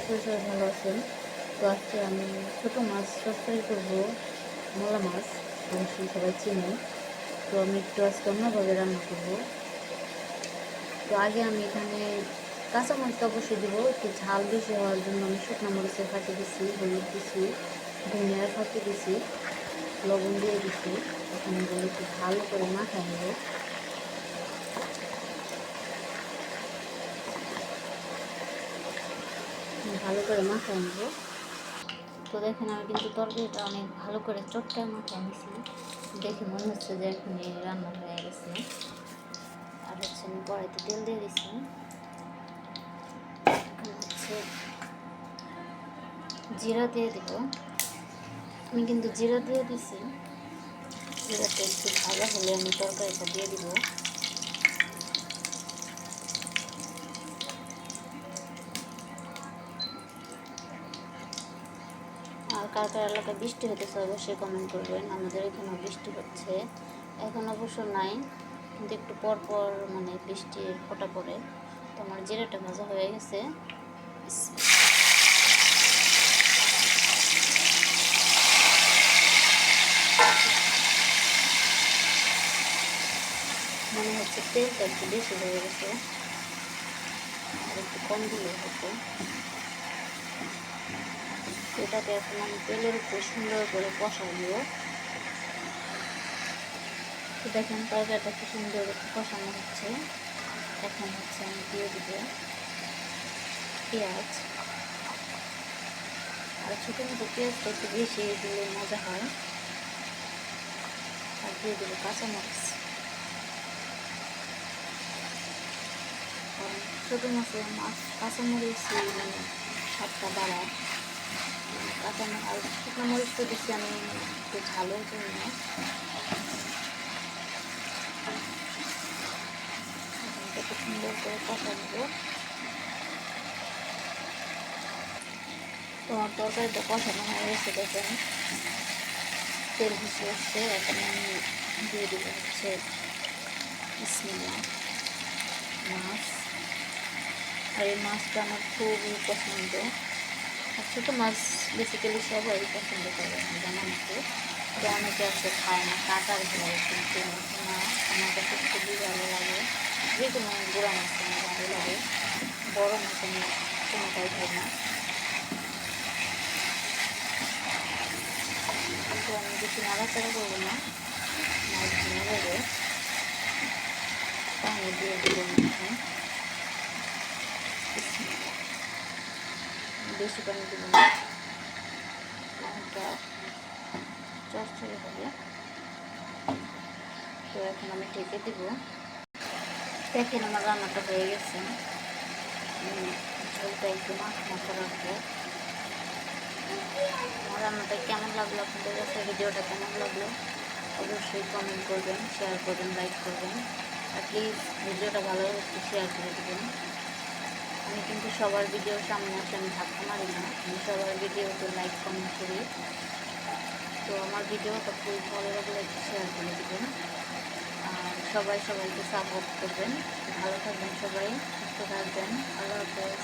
করি সবাই ভালো আছেন। তো আজকে আমি ছোটো মাছ তরকারি করবো, মোলা মাছ, অবশ্যই সবাই চিনেন। তো আমি একটু আজকে অন্যভাবে রান্না করবো। তো আগে আমি এখানে কাঁচামরিচ অবশ্যই দেবো, একটু ঝাল বেশি হওয়ার জন্য আমি শুকনো মরিচের ফাঁকি দিছি, হলুদ দিছি, ধনিয়ার ফাঁকি দিছি, লবণ দিয়ে দিছি। এখন এগুলো একটু ভালো করে মাখায় নেবো। ভালো করে মাখায় নেবো। তো দেখেন আমি কিন্তু তরকারিটা অনেক ভালো করে চটকায় মাখায় নিছি, দেখে মনে হচ্ছে যে এখনই রান্না হয়ে গেছে। আর হচ্ছে আমি কড়াইতে তেল দিয়ে দিছি, এখন হচ্ছে জিরা দিয়ে দিব। আমি কিন্তু জিরা দিয়ে দিছি, জিরাটা একটু ভাজা হলে আমি তরকারিটা দিয়ে দিব। আর কার কার এলাকায় বৃষ্টি হতেছে অবশ্যই কমেন্ট করবেন। আমাদের এখানেও বৃষ্টি হচ্ছে, এখন অবশ্য নাই, কিন্তু একটু পর পর মানে বৃষ্টির ফোঁটা পড়ে। তো আমার জিরাটা ভাজা হয়ে গেছে। মনে হচ্ছে তেলটা একটু বেশি হয়ে গেছে, আর একটু কম দিলে হতো। এটাকে এখন আমি তেলের উপর সুন্দর করে কষাই দিব। তো দেখেন তরকারিটা কি সুন্দর কষানো হচ্ছে। এখন হচ্ছে আমি দিয়ে দিব পেঁয়াজ, আর ছোটো মতো পেঁয়াজটা একটু বেশি দিলে মজা হয়। আর দিয়ে দেবো কাঁচামরিচ, কারণ ছোটো মাছের কাঁচামরিচ মানে স্বাদটা বাড়ায়। কাঁচামরিচ আর শুকনো মরিচ তো দিচ্ছি আমি একটু ঝালের জন্য। একটু সুন্দর করে কষা নেবো। তো আমার তরকারিটা কষানো হয়ে গেছে, দেখেন তেল ভেসে এসছে। এখন আমি দিয়ে দেবো হচ্ছে বিসমিল্লাহ মাছ। আর এই মাছটা আমার খুবই পছন্দ। আর ছোটো মাছ বেসিক্যালি সবাই পছন্দ করে না, জানা মতো। তো অনেকে আছে খায় না, কাটার ভয়, কিন্তু না, আমার কাছে খুবই ভালো লাগে। যে কোনো গুঁড়া মাছ আমার ভালো লাগে, বড় মাছ আমি কোনোটাই খাই না। কিন্তু আমি বেশি নাড়াচাড়া করবো না, মাছ ভেঙে যাবে। পানি দিয়ে দেবো মধ্যে, বেশি পানি দেবো না, পানিটা চড়চড়ে হবে। তো এখন আমি ঢেকে দিব। দেখেন আমার রান্নাটা হয়ে গেছে, ঝোলটা একটু মাখা মাখা রাখবো। আমার রান্নাটা কেমন লাগলো আপনাদের কাছে, ভিডিওটা কেমন লাগলো অবশ্যই কমেন্ট করবেন, শেয়ার করবেন, লাইক করবেন। আর প্লিজ ভিডিওটা ভালো একটু শেয়ার করে দেবেন। আমি কিন্তু সবার ভিডিওর সামনে আসে আমি ধাক্কা মারি না, আমি সবার ভিডিওতে লাইক কমেন্ট করি। তো আমার ভিডিওটা খুব ভালো লাগলে একটু শেয়ার করে দেবেন। আর সবাই সবাইকে সাপোর্ট করবেন। ভালো থাকবেন সবাই, সুস্থ থাকবেন। আল্লাহ হাফেজ।